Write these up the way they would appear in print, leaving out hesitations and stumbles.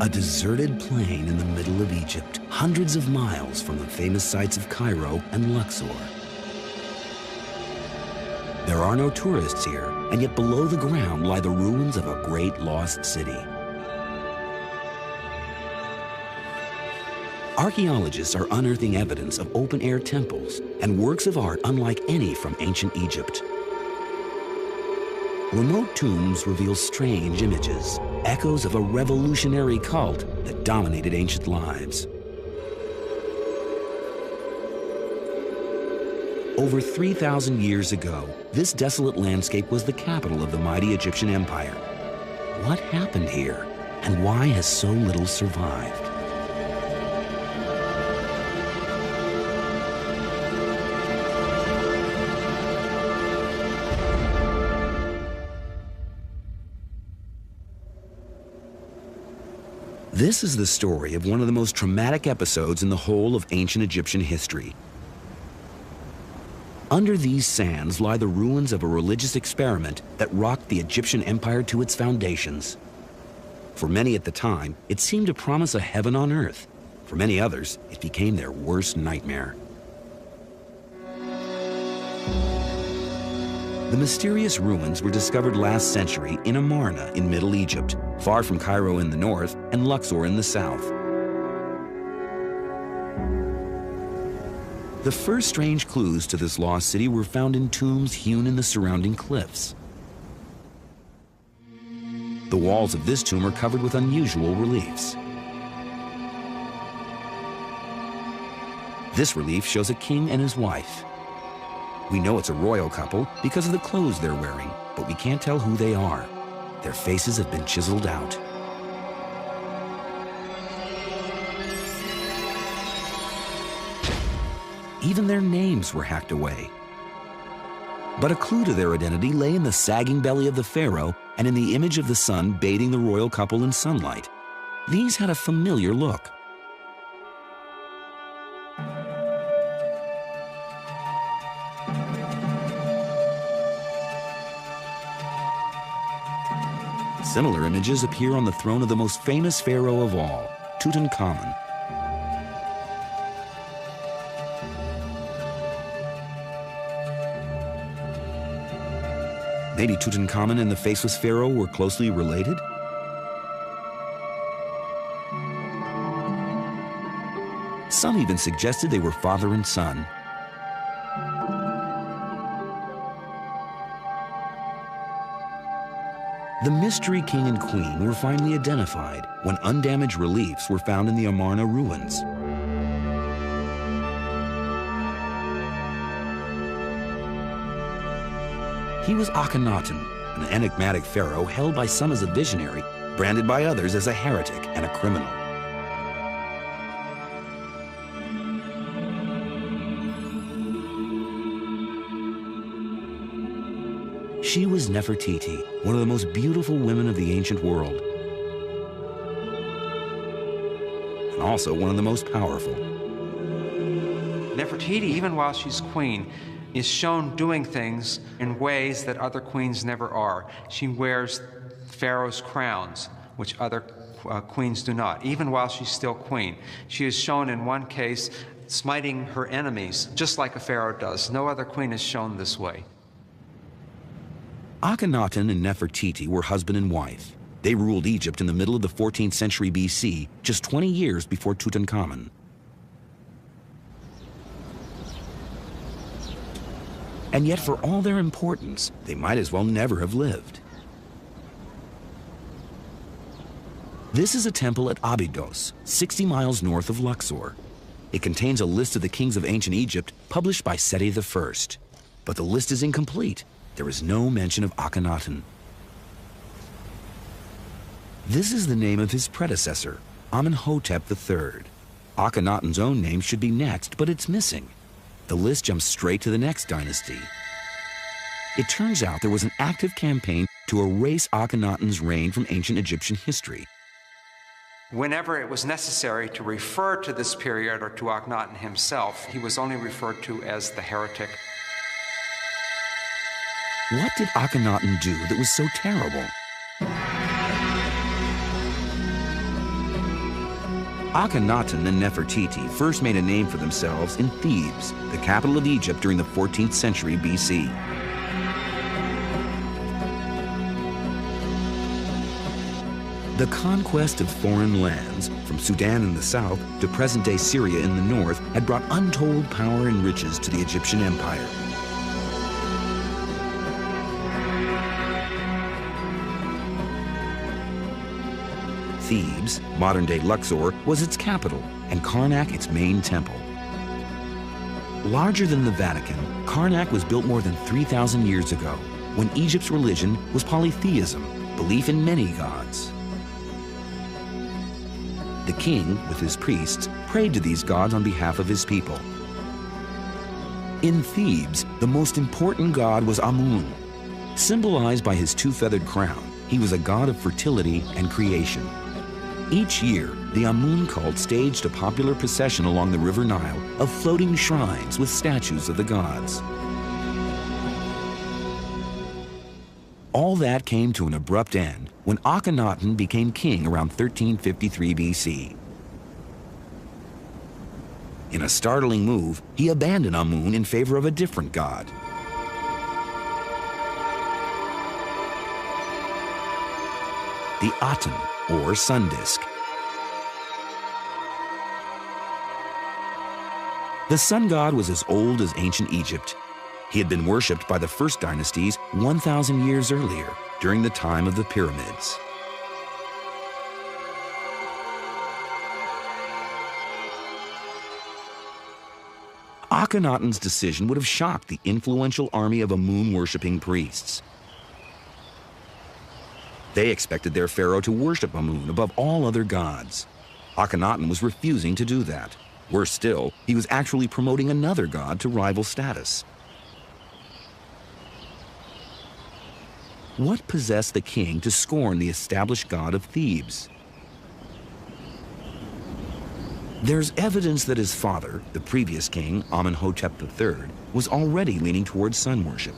A deserted plain in the middle of Egypt, hundreds of miles from the famous sites of Cairo and Luxor. There are no tourists here, and yet below the ground lie the ruins of a great lost city. Archaeologists are unearthing evidence of open-air temples and works of art unlike any from ancient Egypt. Remote tombs reveal strange images, echoes of a revolutionary cult that dominated ancient lives. Over 3,000 years ago, this desolate landscape was the capital of the mighty Egyptian Empire. What happened here, and why has so little survived? This is the story of one of the most traumatic episodes in the whole of ancient Egyptian history. Under these sands lie the ruins of a religious experiment that rocked the Egyptian empire to its foundations. For many at the time, it seemed to promise a heaven on earth. For many others, it became their worst nightmare. The mysterious ruins were discovered last century in Amarna in Middle Egypt, far from Cairo in the north and Luxor in the south. The first strange clues to this lost city were found in tombs hewn in the surrounding cliffs. The walls of this tomb are covered with unusual reliefs. This relief shows a king and his wife. We know it's a royal couple because of the clothes they're wearing, but we can't tell who they are. Their faces have been chiseled out. Even their names were hacked away. But a clue to their identity lay in the sagging belly of the pharaoh and in the image of the sun bathing the royal couple in sunlight. These had a familiar look. Similar images appear on the throne of the most famous pharaoh of all, Tutankhamun. Maybe Tutankhamun and the faceless pharaoh were closely related? Some even suggested they were father and son. The mystery king and queen were finally identified when undamaged reliefs were found in the Amarna ruins. He was Akhenaten, an enigmatic pharaoh held by some as a visionary, branded by others as a heretic and a criminal. She was Nefertiti, one of the most beautiful women of the ancient world, and also one of the most powerful. Nefertiti, even while she's queen, is shown doing things in ways that other queens never are. She wears pharaoh's crowns, which other queens do not, even while she's still queen. She is shown in one case smiting her enemies, just like a pharaoh does. No other queen is shown this way. Akhenaten and Nefertiti were husband and wife. They ruled Egypt in the middle of the 14th century BC, just 20 years before Tutankhamun. And yet, for all their importance, they might as well never have lived. This is a temple at Abydos, 60 miles north of Luxor. It contains a list of the kings of ancient Egypt published by Seti I. But the list is incomplete. There is no mention of Akhenaten. This is the name of his predecessor, Amenhotep III. Akhenaten's own name should be next, but it's missing. The list jumps straight to the next dynasty. It turns out there was an active campaign to erase Akhenaten's reign from ancient Egyptian history. Whenever it was necessary to refer to this period or to Akhenaten himself, he was only referred to as the heretic. What did Akhenaten do that was so terrible? Akhenaten and Nefertiti first made a name for themselves in Thebes, the capital of Egypt during the 14th century BC. The conquest of foreign lands, from Sudan in the south to present-day Syria in the north, had brought untold power and riches to the Egyptian empire. Thebes, modern-day Luxor, was its capital, and Karnak its main temple. Larger than the Vatican, Karnak was built more than 3,000 years ago, when Egypt's religion was polytheism, belief in many gods. The king, with his priests, prayed to these gods on behalf of his people. In Thebes, the most important god was Amun. Symbolized by his two-feathered crown, he was a god of fertility and creation. Each year, the Amun cult staged a popular procession along the River Nile of floating shrines with statues of the gods. All that came to an abrupt end when Akhenaten became king around 1353 BC. In a startling move, he abandoned Amun in favor of a different god. The Aten, or sun disk. The sun god was as old as ancient Egypt. He had been worshipped by the first dynasties 1,000 years earlier, during the time of the pyramids. Akhenaten's decision would have shocked the influential army of Amun-worshipping priests. They expected their pharaoh to worship Amun above all other gods. Akhenaten was refusing to do that. Worse still, he was actually promoting another god to rival status. What possessed the king to scorn the established god of Thebes? There's evidence that his father, the previous king, Amenhotep III, was already leaning towards sun worship.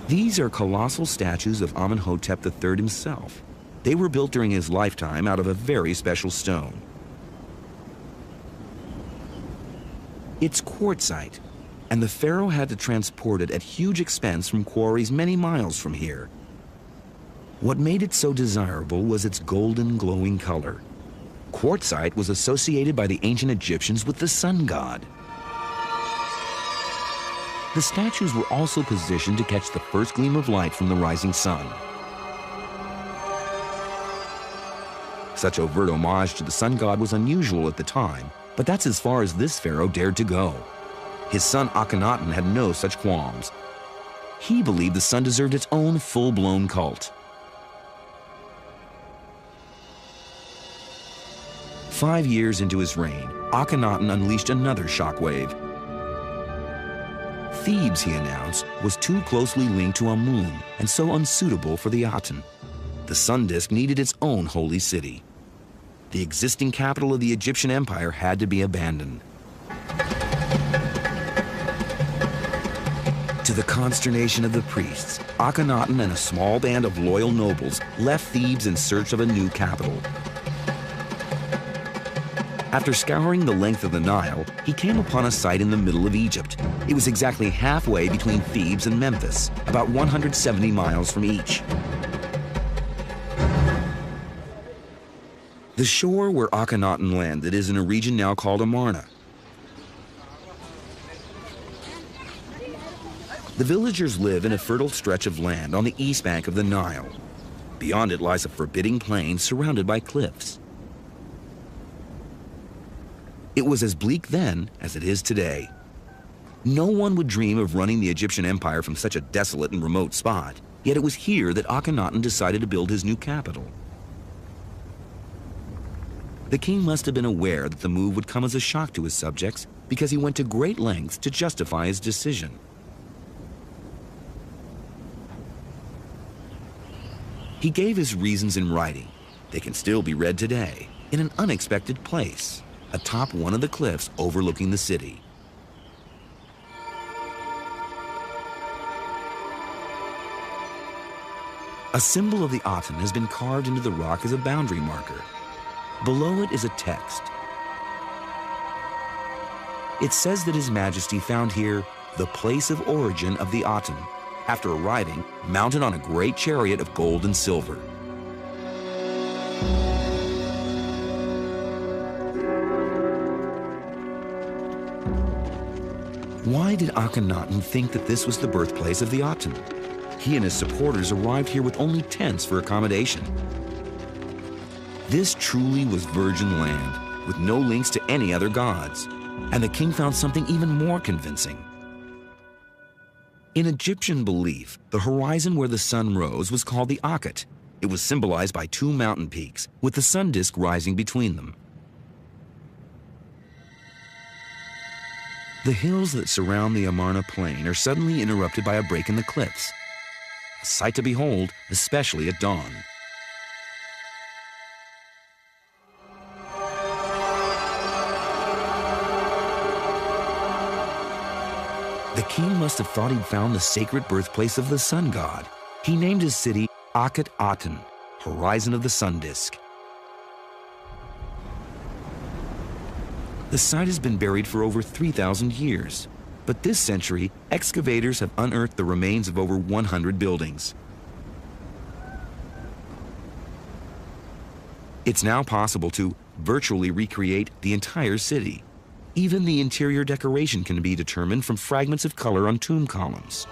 These are colossal statues of Amenhotep III himself. They were built during his lifetime out of a very special stone. It's quartzite, and the pharaoh had to transport it at huge expense from quarries many miles from here. What made it so desirable was its golden, glowing color. Quartzite was associated by the ancient Egyptians with the sun god. The statues were also positioned to catch the first gleam of light from the rising sun. Such overt homage to the sun god was unusual at the time, but that's as far as this pharaoh dared to go. His son Akhenaten had no such qualms. He believed the sun deserved its own full-blown cult. 5 years into his reign, Akhenaten unleashed another shockwave. Thebes, he announced, was too closely linked to Amun and so unsuitable for the Aten. The sun disk needed its own holy city. The existing capital of the Egyptian empire had to be abandoned. To the consternation of the priests, Akhenaten and a small band of loyal nobles left Thebes in search of a new capital. After scouring the length of the Nile, he came upon a site in the middle of Egypt. It was exactly halfway between Thebes and Memphis, about 170 miles from each. The shore where Akhenaten landed is in a region now called Amarna. The villagers live in a fertile stretch of land on the east bank of the Nile. Beyond it lies a forbidding plain surrounded by cliffs. It was as bleak then as it is today. No one would dream of running the Egyptian empire from such a desolate and remote spot, yet it was here that Akhenaten decided to build his new capital. The king must have been aware that the move would come as a shock to his subjects because he went to great lengths to justify his decision. He gave his reasons in writing. They can still be read today, in an unexpected place, atop one of the cliffs overlooking the city. A symbol of the Aten has been carved into the rock as a boundary marker. Below it is a text. It says that His Majesty found here the place of origin of the Aten, after arriving mounted on a great chariot of gold and silver. Why did Akhenaten think that this was the birthplace of the Aten? He and his supporters arrived here with only tents for accommodation. This truly was virgin land, with no links to any other gods. And the king found something even more convincing. In Egyptian belief, the horizon where the sun rose was called the Akhet. It was symbolized by two mountain peaks, with the sun disk rising between them. The hills that surround the Amarna plain are suddenly interrupted by a break in the cliffs. A sight to behold, especially at dawn. The king must have thought he'd found the sacred birthplace of the sun god. He named his city Akhet-Aten, horizon of the sun disk. The site has been buried for over 3,000 years, but this century, excavators have unearthed the remains of over 100 buildings. It's now possible to virtually recreate the entire city. Even the interior decoration can be determined from fragments of color on tomb columns.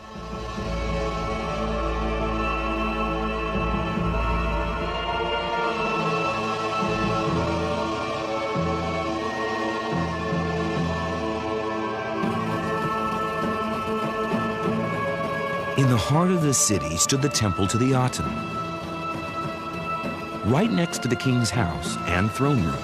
In the heart of the city stood the temple to the Aten, right next to the king's house and throne room.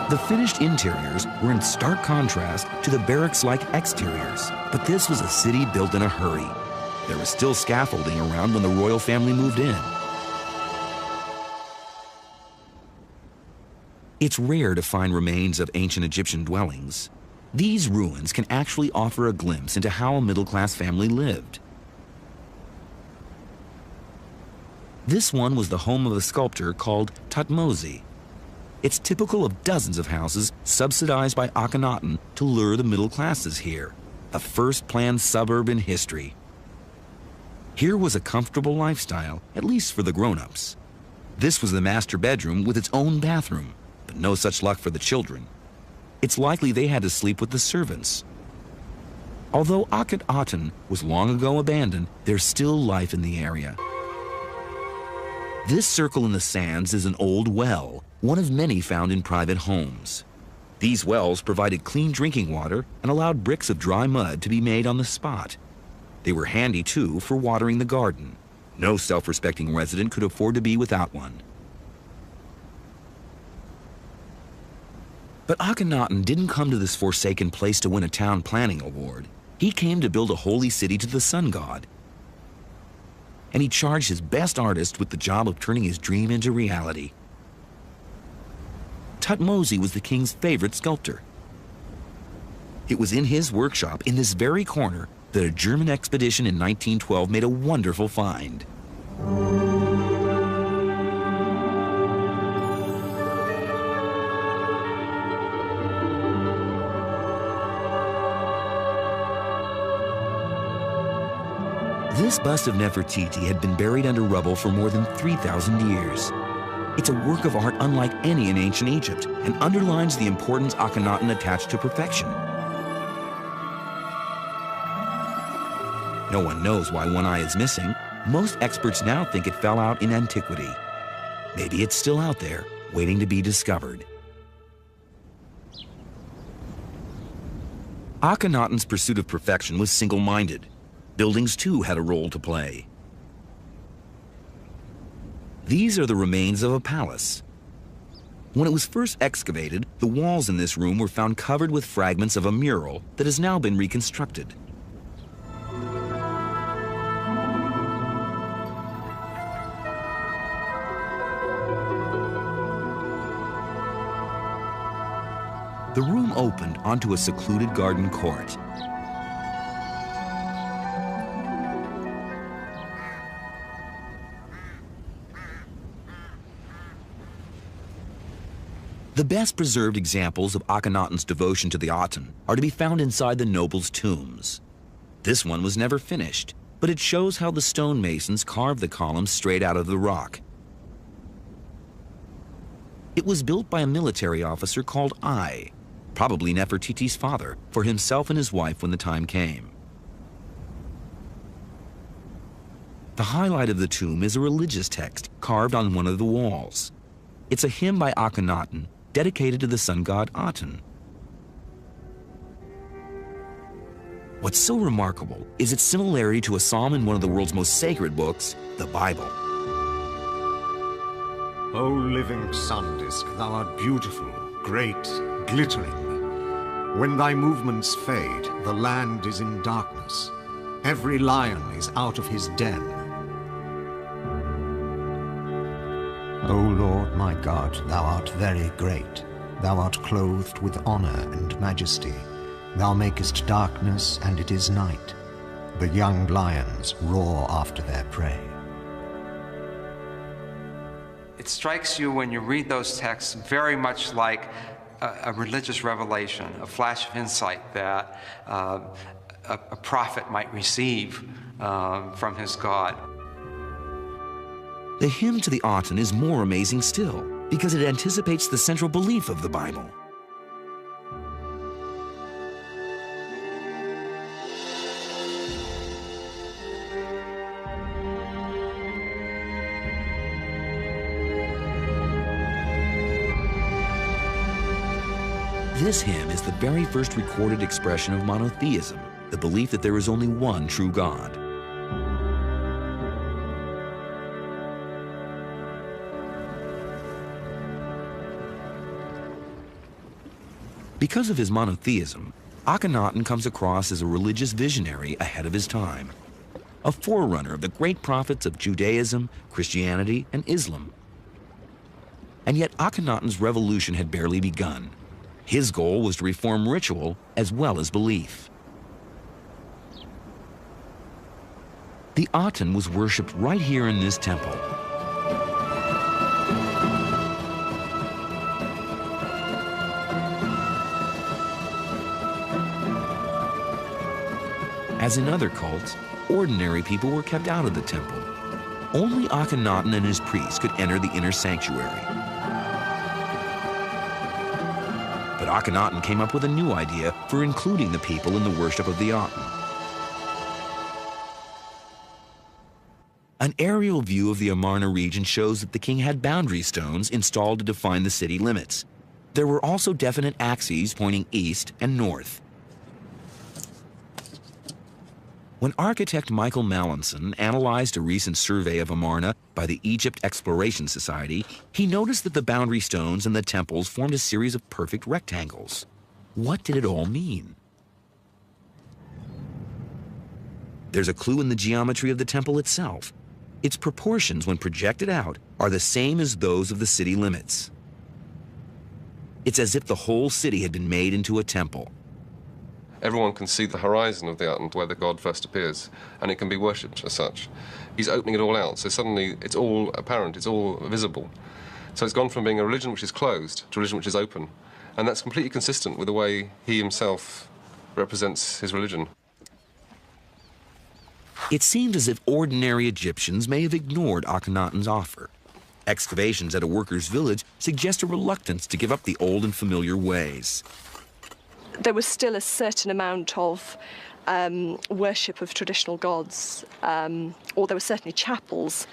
The finished interiors were in stark contrast to the barracks-like exteriors, but this was a city built in a hurry. There was still scaffolding around when the royal family moved in. It's rare to find remains of ancient Egyptian dwellings. These ruins can actually offer a glimpse into how a middle-class family lived. This one was the home of a sculptor called Thutmose. It's typical of dozens of houses subsidized by Akhenaten to lure the middle classes here, the first planned suburb in history. Here was a comfortable lifestyle, at least for the grown-ups. This was the master bedroom with its own bathroom, but no such luck for the children. It's likely they had to sleep with the servants. Although Akhet-Aten was long ago abandoned, there's still life in the area. This circle in the sands is an old well, one of many found in private homes. These wells provided clean drinking water and allowed bricks of dry mud to be made on the spot. They were handy, too, for watering the garden. No self-respecting resident could afford to be without one. But Akhenaten didn't come to this forsaken place to win a town planning award. He came to build a holy city to the sun god. And he charged his best artist with the job of turning his dream into reality. Thutmose was the king's favorite sculptor. It was in his workshop in this very corner that a German expedition in 1912 made a wonderful find. This bust of Nefertiti had been buried under rubble for more than 3,000 years. It's a work of art unlike any in ancient Egypt and underlines the importance Akhenaten attached to perfection. No one knows why one eye is missing. Most experts now think it fell out in antiquity. Maybe it's still out there, waiting to be discovered. Akhenaten's pursuit of perfection was single-minded. Buildings, too, had a role to play. These are the remains of a palace. When it was first excavated, the walls in this room were found covered with fragments of a mural that has now been reconstructed. The room opened onto a secluded garden court. The best preserved examples of Akhenaten's devotion to the Aten are to be found inside the nobles' tombs. This one was never finished, but it shows how the stonemasons carved the columns straight out of the rock. It was built by a military officer called Ai, probably Nefertiti's father, for himself and his wife when the time came. The highlight of the tomb is a religious text carved on one of the walls. It's a hymn by Akhenaten dedicated to the sun god Aten. What's so remarkable is its similarity to a psalm in one of the world's most sacred books, the Bible. O living sun disk, thou art beautiful, great, glittering. When thy movements fade, the land is in darkness. Every lion is out of his den. O Lord my God, thou art very great. Thou art clothed with honor and majesty. Thou makest darkness, and it is night. The young lions roar after their prey. It strikes you when you read those texts very much like a religious revelation, a flash of insight that a prophet might receive from his God. The hymn to the Aten is more amazing still, because it anticipates the central belief of the Bible. This hymn is the very first recorded expression of monotheism, the belief that there is only one true God. Because of his monotheism, Akhenaten comes across as a religious visionary ahead of his time, a forerunner of the great prophets of Judaism, Christianity, and Islam. And yet Akhenaten's revolution had barely begun. His goal was to reform ritual as well as belief. The Aten was worshipped right here in this temple. As in other cults, ordinary people were kept out of the temple. Only Akhenaten and his priests could enter the inner sanctuary. But Akhenaten came up with a new idea for including the people in the worship of the Aten. An aerial view of the Amarna region shows that the king had boundary stones installed to define the city limits. There were also definite axes pointing east and north. When architect Michael Mallinson analyzed a recent survey of Amarna by the Egypt Exploration Society, he noticed that the boundary stones and the temples formed a series of perfect rectangles. What did it all mean? There's a clue in the geometry of the temple itself. Its proportions, when projected out, are the same as those of the city limits. It's as if the whole city had been made into a temple. Everyone can see the horizon of the Aten where the god first appears, and it can be worshipped as such. He's opening it all out, so suddenly it's all apparent, it's all visible. So it's gone from being a religion which is closed to a religion which is open, and that's completely consistent with the way he himself represents his religion. It seemed as if ordinary Egyptians may have ignored Akhenaten's offer. Excavations at a workers' village suggest a reluctance to give up the old and familiar ways. There was still a certain amount of worship of traditional gods, or there were certainly chapels,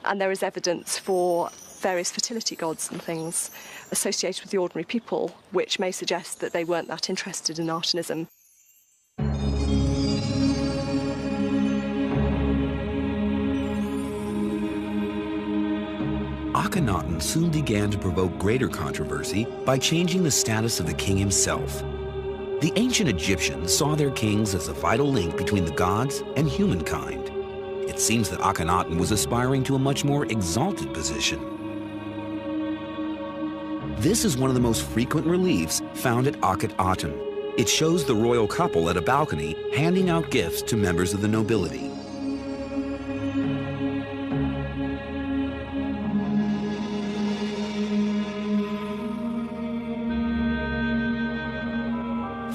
and there is evidence for various fertility gods and things associated with the ordinary people, which may suggest that they weren't that interested in Artenism. Akhenaten soon began to provoke greater controversy by changing the status of the king himself. The ancient Egyptians saw their kings as a vital link between the gods and humankind. It seems that Akhenaten was aspiring to a much more exalted position. This is one of the most frequent reliefs found at Akhenaten. It shows the royal couple at a balcony handing out gifts to members of the nobility.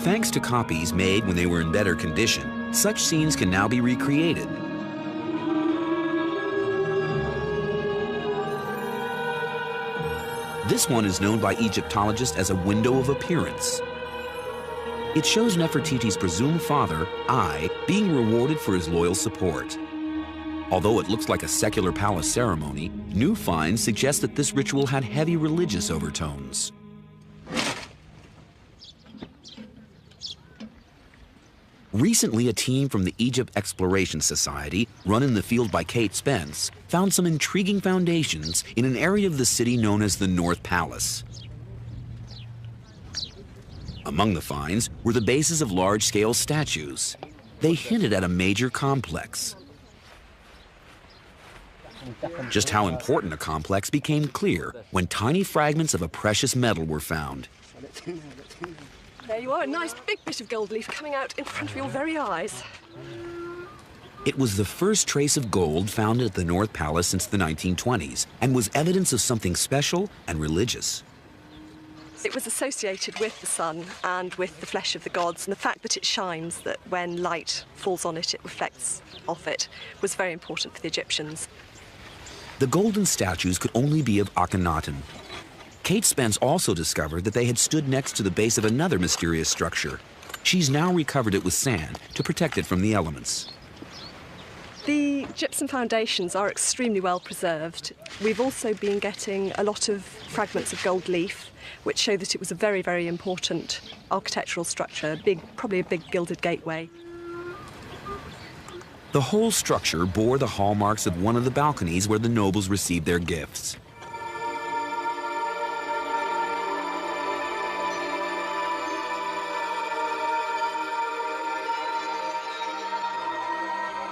Thanks to copies made when they were in better condition, such scenes can now be recreated. This one is known by Egyptologists as a window of appearance. It shows Nefertiti's presumed father, Ai, being rewarded for his loyal support. Although it looks like a secular palace ceremony, new finds suggest that this ritual had heavy religious overtones. Recently, a team from the Egypt Exploration Society, run in the field by Kate Spence, found some intriguing foundations in an area of the city known as the North Palace. Among the finds were the bases of large-scale statues. They hinted at a major complex. Just how important a complex became clear when tiny fragments of a precious metal were found. There you are, a nice big bit of gold leaf coming out in front of your very eyes. It was the first trace of gold found at the North Palace since the 1920s and was evidence of something special and religious. It was associated with the sun and with the flesh of the gods, and the fact that it shines, that when light falls on it, it reflects off it, was very important for the Egyptians. The golden statues could only be of Akhenaten. Kate Spence also discovered that they had stood next to the base of another mysterious structure. She's now recovered it with sand to protect it from the elements. The gypsum foundations are extremely well preserved. We've also been getting a lot of fragments of gold leaf, which show that it was a very, very important architectural structure, probably a big gilded gateway. The whole structure bore the hallmarks of one of the balconies where the nobles received their gifts.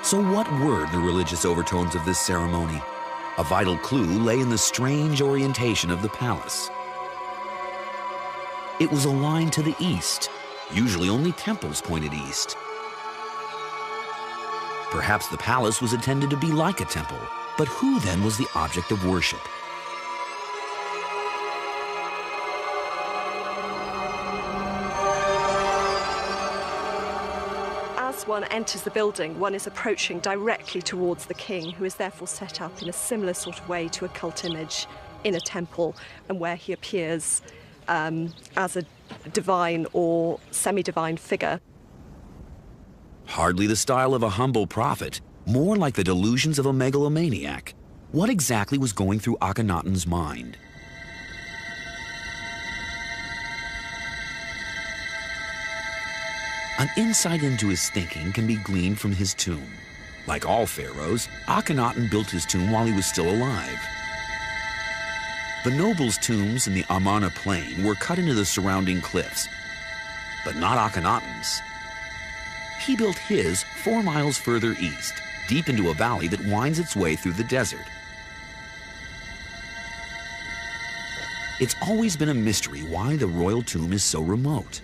So what were the religious overtones of this ceremony? A vital clue lay in the strange orientation of the palace. It was aligned to the east. Usually only temples pointed east. Perhaps the palace was intended to be like a temple, but who then was the object of worship? As one enters the building, one is approaching directly towards the king, who is therefore set up in a similar sort of way to a cult image in a temple, and where he appears as a divine or semi-divine figure. Hardly the style of a humble prophet, more like the delusions of a megalomaniac. What exactly was going through Akhenaten's mind? An insight into his thinking can be gleaned from his tomb. Like all pharaohs, Akhenaten built his tomb while he was still alive. The nobles' tombs in the Amarna plain were cut into the surrounding cliffs, but not Akhenaten's. He built his 4 miles further east, deep into a valley that winds its way through the desert. It's always been a mystery why the royal tomb is so remote.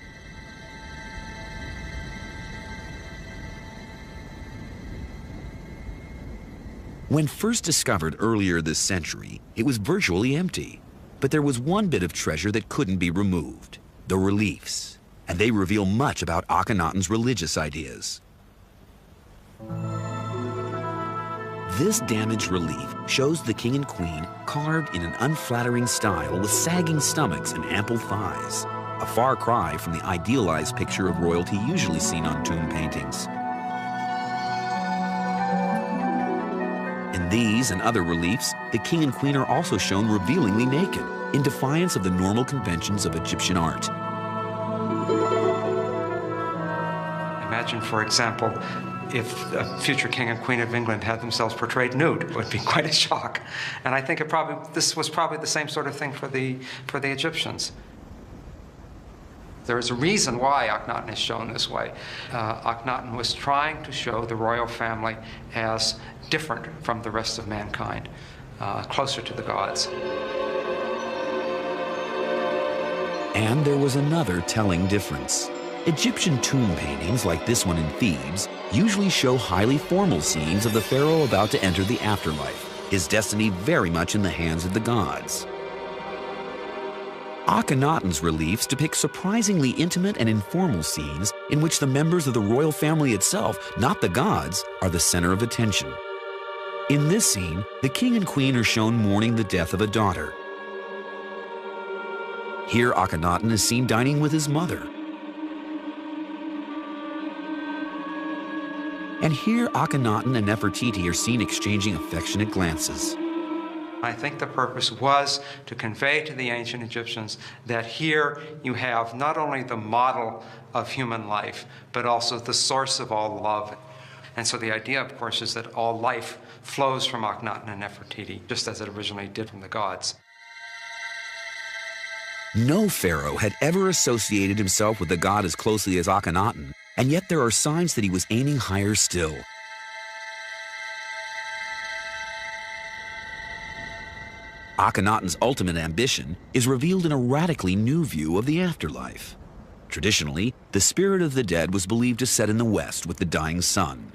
When first discovered earlier this century, it was virtually empty. But there was one bit of treasure that couldn't be removed: the reliefs. And they reveal much about Akhenaten's religious ideas. This damaged relief shows the king and queen carved in an unflattering style with sagging stomachs and ample thighs, a far cry from the idealized picture of royalty usually seen on tomb paintings. In these and other reliefs, the king and queen are also shown revealingly naked, in defiance of the normal conventions of Egyptian art. Imagine, for example, if a future king and queen of England had themselves portrayed nude. It would be quite a shock. And I think this was probably the same sort of thing for the Egyptians. There is a reason why Akhenaten is shown this way. Akhenaten was trying to show the royal family as different from the rest of mankind, closer to the gods. And there was another telling difference. Egyptian tomb paintings like this one in Thebes usually show highly formal scenes of the pharaoh about to enter the afterlife, his destiny very much in the hands of the gods. Akhenaten's reliefs depict surprisingly intimate and informal scenes in which the members of the royal family itself, not the gods, are the center of attention. In this scene, the king and queen are shown mourning the death of a daughter. Here, Akhenaten is seen dining with his mother. And here, Akhenaten and Nefertiti are seen exchanging affectionate glances. I think the purpose was to convey to the ancient Egyptians that here you have not only the model of human life, but also the source of all love. And so the idea, of course, is that all life flows from Akhenaten and Nefertiti, just as it originally did from the gods. No pharaoh had ever associated himself with the god as closely as Akhenaten, and yet there are signs that he was aiming higher still. Akhenaten's ultimate ambition is revealed in a radically new view of the afterlife. Traditionally, the spirit of the dead was believed to set in the west with the dying sun.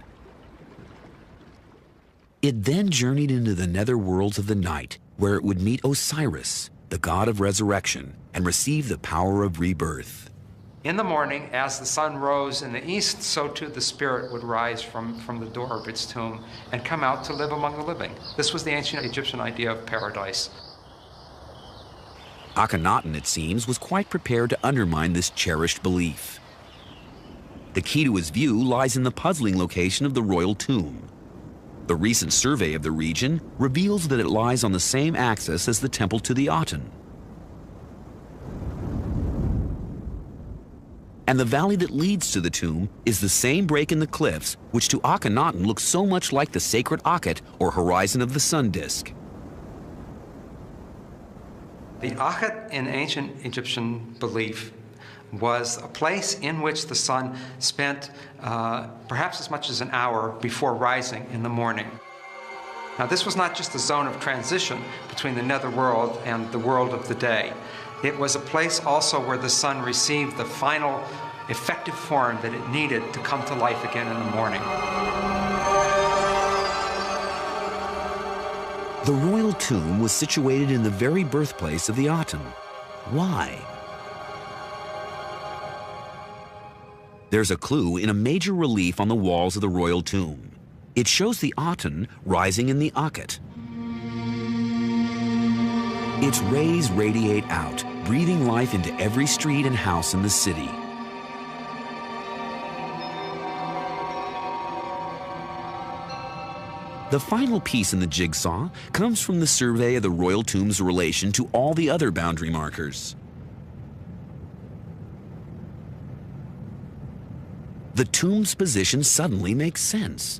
It then journeyed into the nether worlds of the night, where it would meet Osiris, the god of resurrection, and receive the power of rebirth. In the morning, as the sun rose in the east, so too the spirit would rise from the door of its tomb and come out to live among the living. This was the ancient Egyptian idea of paradise. Akhenaten, it seems, was quite prepared to undermine this cherished belief. The key to his view lies in the puzzling location of the royal tomb. The recent survey of the region reveals that it lies on the same axis as the temple to the Aten. And the valley that leads to the tomb is the same break in the cliffs which to Akhenaten looks so much like the sacred Akhet, or horizon of the sun disk. The Akhet in ancient Egyptian belief was a place in which the sun spent perhaps as much as an hour before rising in the morning. Now, this was not just a zone of transition between the netherworld and the world of the day. It was a place also where the sun received the final effective form that it needed to come to life again in the morning. The royal tomb was situated in the very birthplace of the Aten. Why? There's a clue in a major relief on the walls of the royal tomb. It shows the Aten rising in the Akhet. Its rays radiate out, breathing life into every street and house in the city. The final piece in the jigsaw comes from the survey of the royal tomb's relation to all the other boundary markers. The tomb's position suddenly makes sense.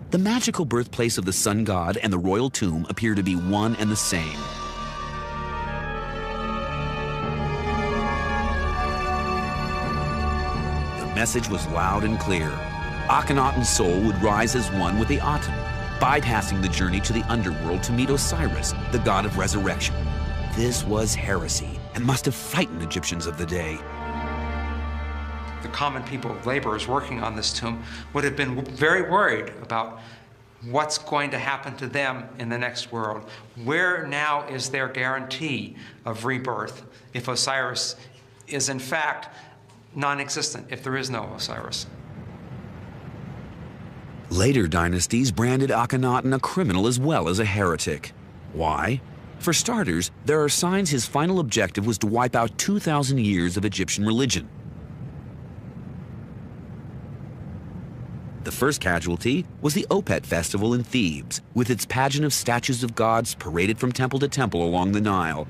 The magical birthplace of the sun god and the royal tomb appear to be one and the same. The message was loud and clear. Akhenaten's soul would rise as one with the Aten, bypassing the journey to the underworld to meet Osiris, the god of resurrection. This was heresy and must have frightened Egyptians of the day. The common people, laborers working on this tomb, would have been very worried about what's going to happen to them in the next world. Where now is their guarantee of rebirth if Osiris is in fact non-existent, if there is no Osiris? Later dynasties branded Akhenaten a criminal as well as a heretic. Why? For starters, there are signs his final objective was to wipe out 2,000 years of Egyptian religion. The first casualty was the Opet festival in Thebes, with its pageant of statues of gods paraded from temple to temple along the Nile.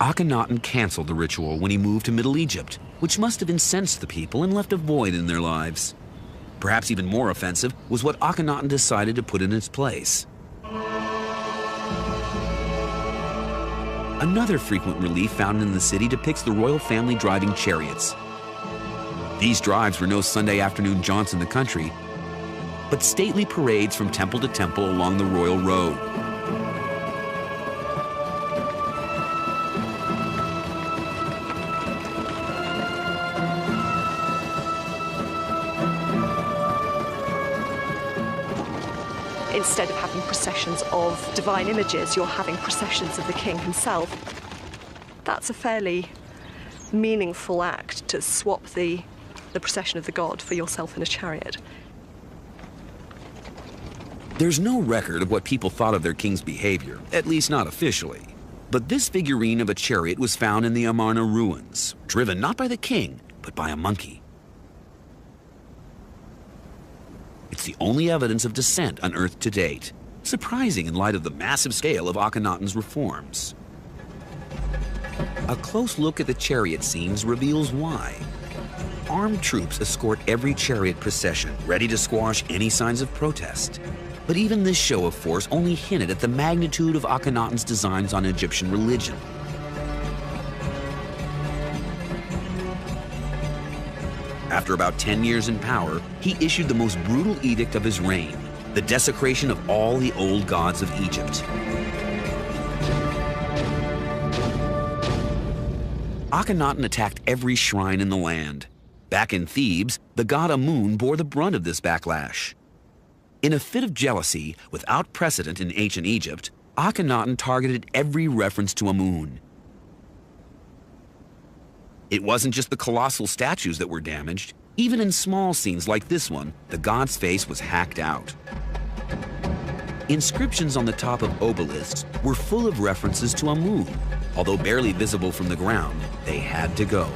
Akhenaten canceled the ritual when he moved to Middle Egypt, which must have incensed the people and left a void in their lives. Perhaps even more offensive was what Akhenaten decided to put in its place. Another frequent relief found in the city depicts the royal family driving chariots. These drives were no Sunday afternoon jaunts in the country. but stately parades from temple to temple along the royal road. Instead of having processions of divine images, you're having processions of the king himself. That's a fairly meaningful act, to swap the procession of the god for yourself in a chariot. There's no record of what people thought of their king's behavior, at least not officially. But this figurine of a chariot was found in the Amarna ruins, driven not by the king, but by a monkey. It's the only evidence of descent unearthed to date, surprising in light of the massive scale of Akhenaten's reforms. A close look at the chariot scenes reveals why. Armed troops escort every chariot procession, ready to squash any signs of protest. But even this show of force only hinted at the magnitude of Akhenaten's designs on Egyptian religion. After about 10 years in power, he issued the most brutal edict of his reign, the desecration of all the old gods of Egypt. Akhenaten attacked every shrine in the land. Back in Thebes, the god Amun bore the brunt of this backlash. In a fit of jealousy, without precedent in ancient Egypt, Akhenaten targeted every reference to Amun. It wasn't just the colossal statues that were damaged. Even in small scenes like this one, the god's face was hacked out. Inscriptions on the top of obelisks were full of references to Amun. Although barely visible from the ground, they had to go.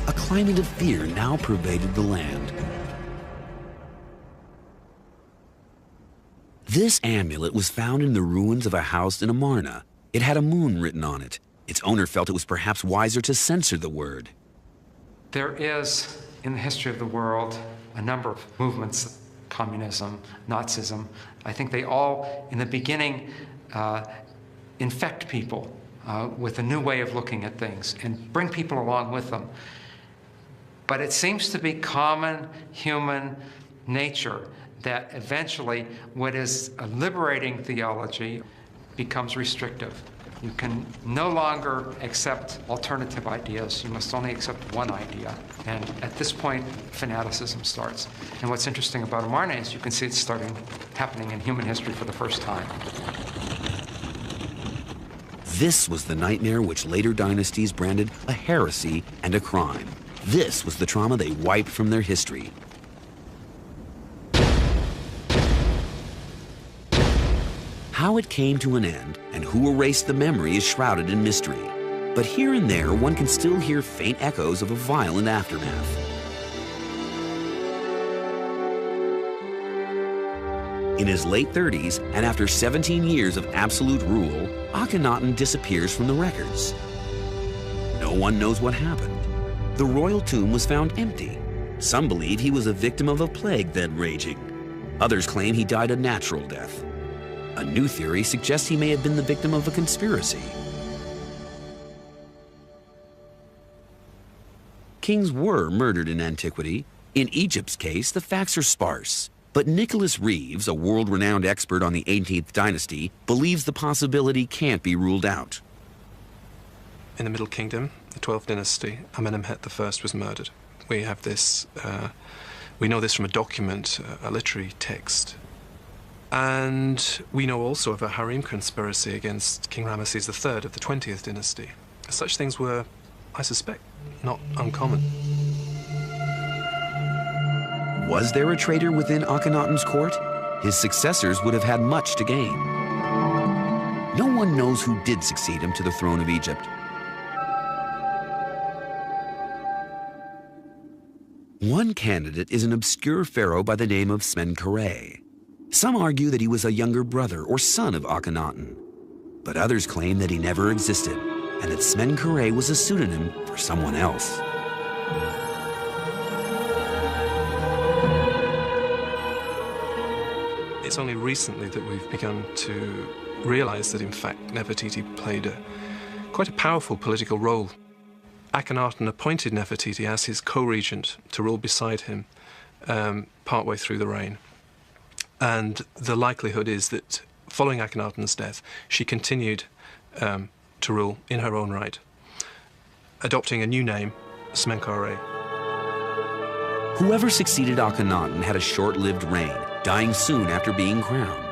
A climate of fear now pervaded the land. This amulet was found in the ruins of a house in Amarna. It had Amun written on it. Its owner felt it was perhaps wiser to censor the word. There is, in the history of the world, a number of movements, communism, Nazism. I think they all, in the beginning, infect people with a new way of looking at things and bring people along with them. But it seems to be common human nature that eventually what is a liberating theology becomes restrictive. You can no longer accept alternative ideas. You must only accept one idea. And at this point, fanaticism starts. And what's interesting about Amarna is you can see it's happening in human history for the first time. This was the nightmare which later dynasties branded a heresy and a crime. This was the trauma they wiped from their history. How it came to an end and who erased the memory is shrouded in mystery. But here and there, one can still hear faint echoes of a violent aftermath. In his late 30s, and after 17 years of absolute rule, Akhenaten disappears from the records. No one knows what happened. The royal tomb was found empty. Some believe he was a victim of a plague then raging. Others claim he died a natural death. A new theory suggests he may have been the victim of a conspiracy. Kings were murdered in antiquity. In Egypt's case, the facts are sparse. But Nicholas Reeves, a world-renowned expert on the 18th dynasty, believes the possibility can't be ruled out. In the Middle Kingdom, the 12th dynasty, Amenemhet I was murdered. We have this, we know this from a document, a literary text. And we know also of a harem conspiracy against King Ramesses III of the 20th dynasty. Such things were, I suspect, not uncommon. Was there a traitor within Akhenaten's court? His successors would have had much to gain. No one knows who did succeed him to the throne of Egypt. One candidate is an obscure pharaoh by the name of Smenkhare. Some argue that he was a younger brother or son of Akhenaten, but others claim that he never existed and that Smenkhare was a pseudonym for someone else. It's only recently that we've begun to realize that, in fact, Nefertiti played quite a powerful political role. Akhenaten appointed Nefertiti as his co-regent to rule beside him partway through the reign. And the likelihood is that following Akhenaten's death, she continued to rule in her own right, adopting a new name, Smenkhare. Whoever succeeded Akhenaten had a short-lived reign, dying soon after being crowned.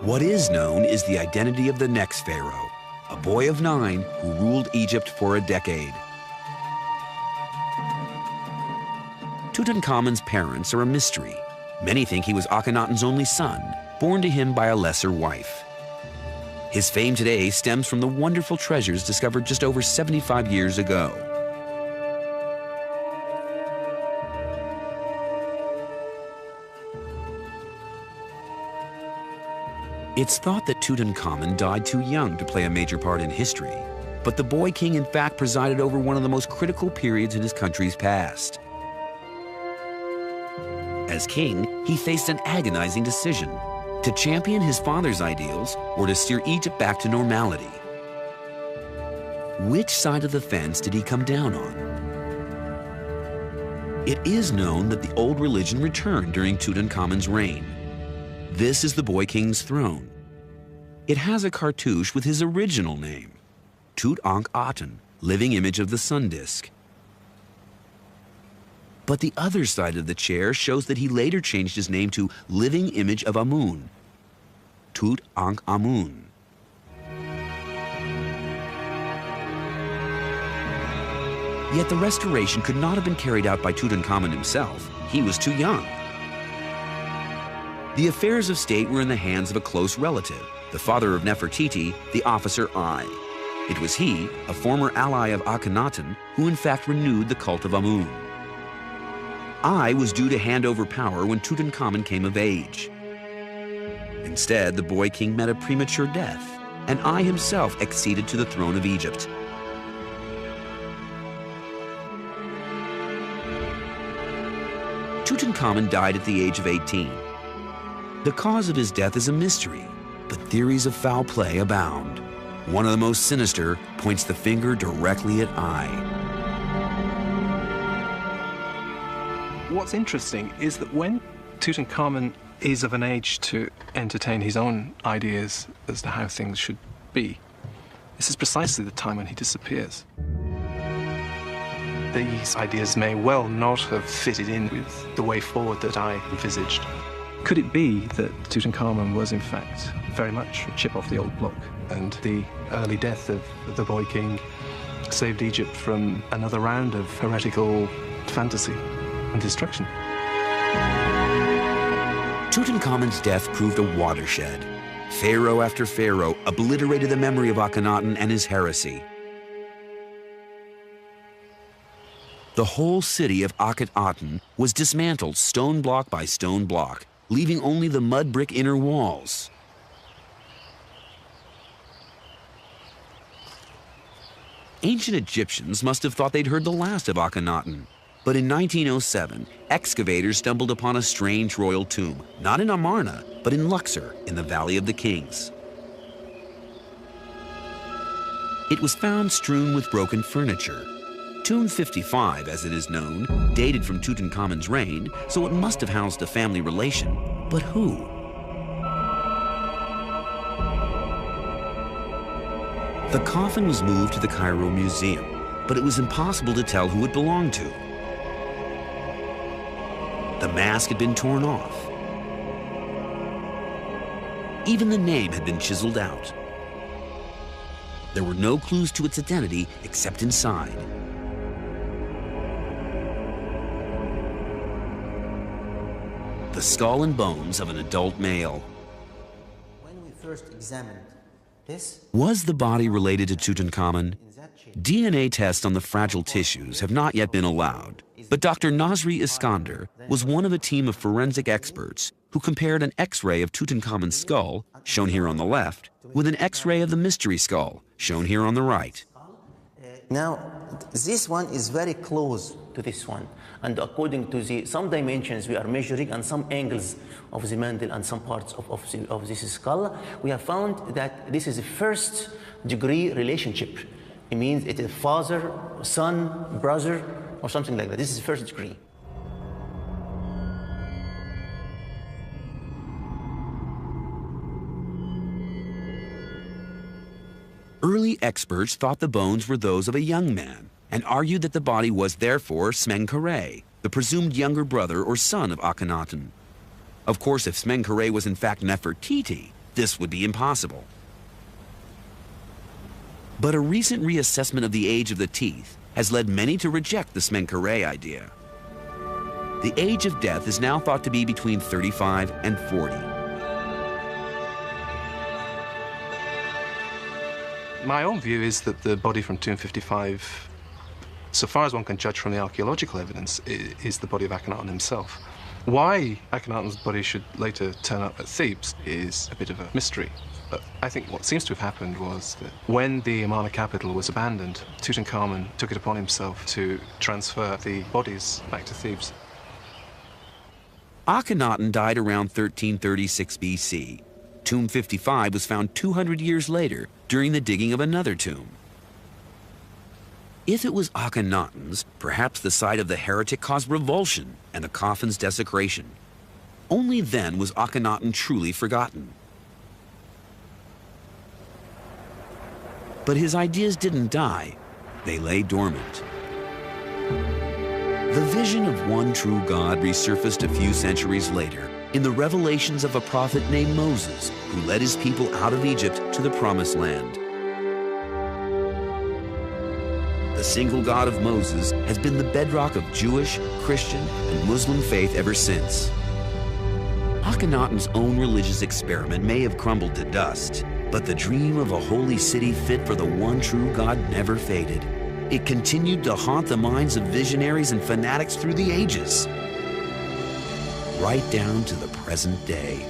What is known is the identity of the next pharaoh, a boy of 9 who ruled Egypt for a decade. Tutankhamun's parents are a mystery. Many think he was Akhenaten's only son, born to him by a lesser wife. His fame today stems from the wonderful treasures discovered just over 75 years ago. It's thought that Tutankhamun died too young to play a major part in history, but the boy king in fact presided over one of the most critical periods in his country's past. As king, he faced an agonizing decision: to champion his father's ideals or to steer Egypt back to normality. Which side of the fence did he come down on? It is known that the old religion returned during Tutankhamun's reign. This is the boy king's throne. It has a cartouche with his original name, Tutankhaten, living image of the sun disk. But the other side of the chair shows that he later changed his name to living image of Amun, Tutankhamun. Yet the restoration could not have been carried out by Tutankhamun himself. He was too young. The affairs of state were in the hands of a close relative, the father of Nefertiti, the officer Ai. It was he, a former ally of Akhenaten, who in fact renewed the cult of Amun. Ai was due to hand over power when Tutankhamun came of age. Instead, the boy king met a premature death, and Ai himself acceded to the throne of Egypt. Tutankhamun died at the age of 18. The cause of his death is a mystery, but theories of foul play abound. One of the most sinister points the finger directly at Ai. What's interesting is that when Tutankhamun is of an age to entertain his own ideas as to how things should be, this is precisely the time when he disappears. These ideas may well not have fitted in with the way forward that I envisaged. Could it be that Tutankhamun was in fact very much a chip off the old block, and the early death of the boy king saved Egypt from another round of heretical fantasy and destruction? Tutankhamun's death proved a watershed. Pharaoh after pharaoh obliterated the memory of Akhenaten and his heresy. The whole city of Akhenaten was dismantled stone block by stone block, leaving only the mud brick inner walls. Ancient Egyptians must have thought they'd heard the last of Akhenaten. But in 1907, excavators stumbled upon a strange royal tomb, not in Amarna, but in Luxor, in the Valley of the Kings. It was found strewn with broken furniture. Tomb 55, as it is known, dated from Tutankhamun's reign, so it must have housed a family relation. But who? The coffin was moved to the Cairo Museum, but it was impossible to tell who it belonged to. The mask had been torn off. Even the name had been chiseled out. There were no clues to its identity except inside. The skull and bones of an adult male. When we first examined this, was the body related to Tutankhamun? DNA tests on the fragile tissues have not yet been allowed, but Dr. Nasri Iskander was one of a team of forensic experts who compared an X-ray of Tutankhamun's skull, shown here on the left, with an X-ray of the mystery skull, shown here on the right. now this one is very close to this one, and according to some dimensions we are measuring and some angles of the mantle and some parts of this skull, we have found that this is the first degree relationship. It means it is father, son, brother, or something like that. This is first degree. Early experts thought the bones were those of a young man and argued that the body was therefore Smenkhare, the presumed younger brother or son of Akhenaten. Of course, if Smenkhare was in fact Nefertiti, this would be impossible. But a recent reassessment of the age of the teeth has led many to reject the Smenkhare idea. The age of death is now thought to be between 35 and 40. My own view is that the body from Tomb 55, so far as one can judge from the archaeological evidence, is the body of Akhenaten himself. Why Akhenaten's body should later turn up at Thebes is a bit of a mystery. But I think what seems to have happened was that when the Amarna capital was abandoned, Tutankhamun took it upon himself to transfer the bodies back to Thebes. Akhenaten died around 1336 BC. Tomb 55 was found 200 years later during the digging of another tomb. If it was Akhenaten's, perhaps the sight of the heretic caused revulsion and the coffin's desecration. Only then was Akhenaten truly forgotten. But his ideas didn't die. They lay dormant. The vision of one true God resurfaced a few centuries later in the revelations of a prophet named Moses, who led his people out of Egypt to the Promised Land. The single God of Moses has been the bedrock of Jewish, Christian, and Muslim faith ever since. Akhenaten's own religious experiment may have crumbled to dust, but the dream of a holy city fit for the one true God never faded. It continued to haunt the minds of visionaries and fanatics through the ages, right down to the present day.